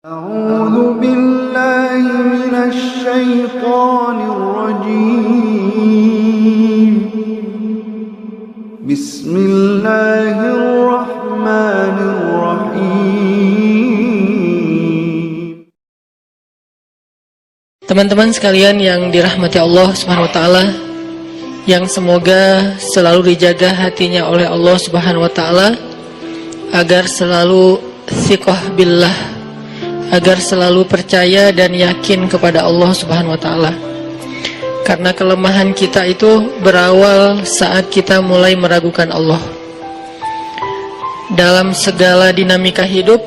أعوذ بالله من الشيطان الرجيم بسم الله الرحمن الرحيم. Teman-teman sekalian yang dirahmati Allah Subhanahu wa taala, yang semoga selalu dijaga hatinya oleh Allah Subhanahu wa taala agar selalu thiqah billah, agar selalu percaya dan yakin kepada Allah Subhanahu wa taala. Karena kelemahan kita itu berawal saat kita mulai meragukan Allah. Dalam segala dinamika hidup,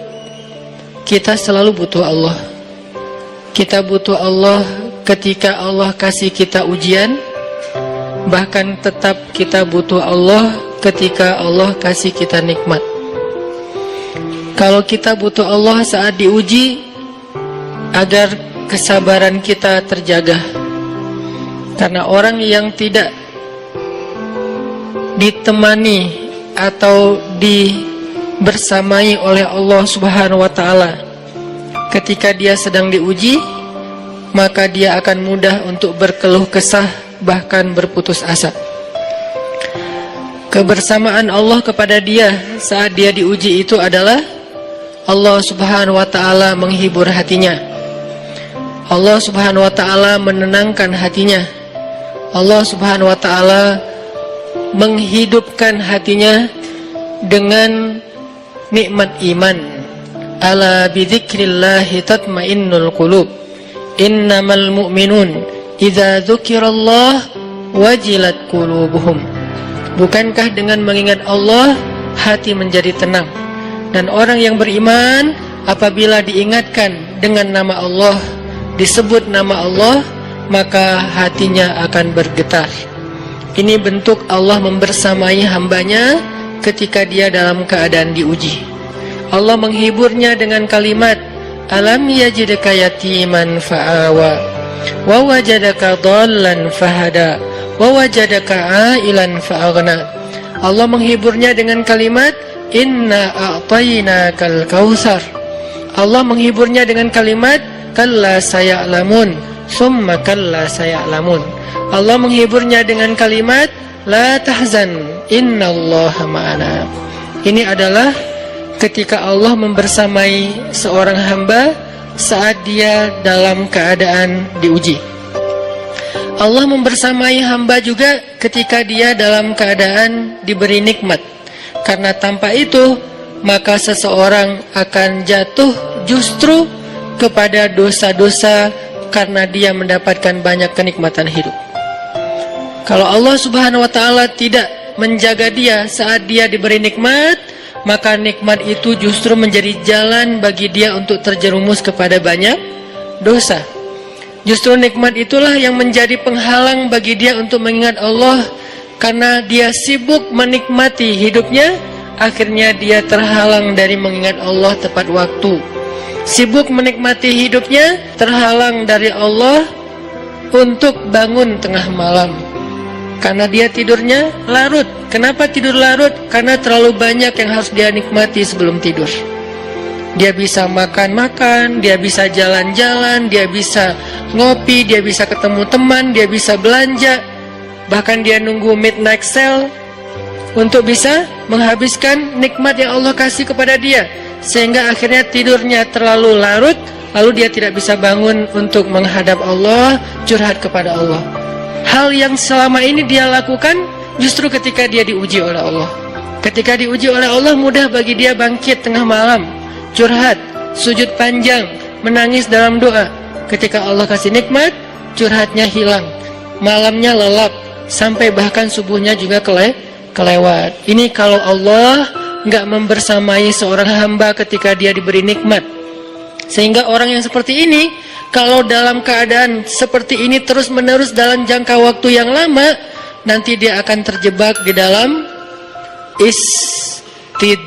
kita selalu butuh Allah. Kita butuh Allah ketika Allah kasih kita ujian, bahkan tetap kita butuh Allah ketika Allah kasih kita nikmat. Kalau kita butuh Allah saat diuji, agar kesabaran kita terjaga. Karena orang yang tidak ditemani atau dibersamai oleh Allah Subhanahu wa taala ketika dia sedang diuji, maka dia akan mudah untuk berkeluh kesah, bahkan berputus asa. Kebersamaan Allah kepada dia saat dia diuji itu adalah Allah Subhanahu wa taala menghibur hatinya. Allah Subhanahu wa taala menenangkan hatinya. Allah Subhanahu wa taala menghidupkan hatinya dengan nikmat iman. Ala bidzikrillahi tatmainnul qulub. Innamal mu'minun idza dzukirallah wajilat qulubuhum. Bukankah dengan mengingat Allah hati menjadi tenang? Dan orang yang beriman apabila diingatkan dengan nama Allah, disebut nama Allah, maka hatinya akan bergetar. Ini bentuk Allah membersamai hambanya ketika dia dalam keadaan diuji. Allah menghiburnya dengan kalimat, Alam yajidka yatiman fa'awa, wa wajadaka dhallan fahada, wa wajadaka ailan fa'aghna. Allah menghiburnya dengan kalimat, Inna a'tainakal kautsar. Allah menghiburnya dengan kalimat kalla saya'lamun, summa kalla saya'lamun. Allah menghiburnya dengan kalimat la tahzan, innallaha ma'ana. Ini adalah ketika Allah membersamai seorang hamba saat dia dalam keadaan diuji. Allah membersamai hamba juga ketika dia dalam keadaan diberi nikmat. Karena tanpa itu, maka seseorang akan jatuh justru kepada dosa-dosa karena dia mendapatkan banyak kenikmatan hidup. Kalau Allah Subhanahu wa taala tidak menjaga dia saat dia diberi nikmat, maka nikmat itu justru menjadi jalan bagi dia untuk terjerumus kepada banyak dosa. Justru nikmat itulah yang menjadi penghalang bagi dia untuk mengingat Allah. Karena dia sibuk menikmati hidupnya, akhirnya dia terhalang dari mengingat Allah tepat waktu. Sibuk menikmati hidupnya, terhalang dari Allah untuk bangun tengah malam. Karena dia tidurnya larut. Kenapa tidur larut? Karena terlalu banyak yang harus dia nikmati sebelum tidur. Dia bisa makan-makan, dia bisa jalan-jalan, dia bisa ngopi, dia bisa ketemu teman, dia bisa belanja. Bahkan dia nunggu midnight sale untuk bisa menghabiskan nikmat yang Allah kasih kepada dia. Sehingga akhirnya tidurnya terlalu larut, lalu dia tidak bisa bangun untuk menghadap Allah, curhat kepada Allah. Hal yang selama ini dia lakukan justru ketika dia diuji oleh Allah. Ketika diuji oleh Allah, mudah bagi dia bangkit tengah malam, curhat, sujud panjang, menangis dalam doa. Ketika Allah kasih nikmat, curhatnya hilang, malamnya lelap, sampai bahkan subuhnya juga kelewat. Ini kalau Allah nggak membersamai seorang hamba ketika dia diberi nikmat. Sehingga orang yang seperti ini, kalau dalam keadaan seperti ini terus-menerus dalam jangka waktu yang lama, nanti dia akan terjebak di dalam istidraj.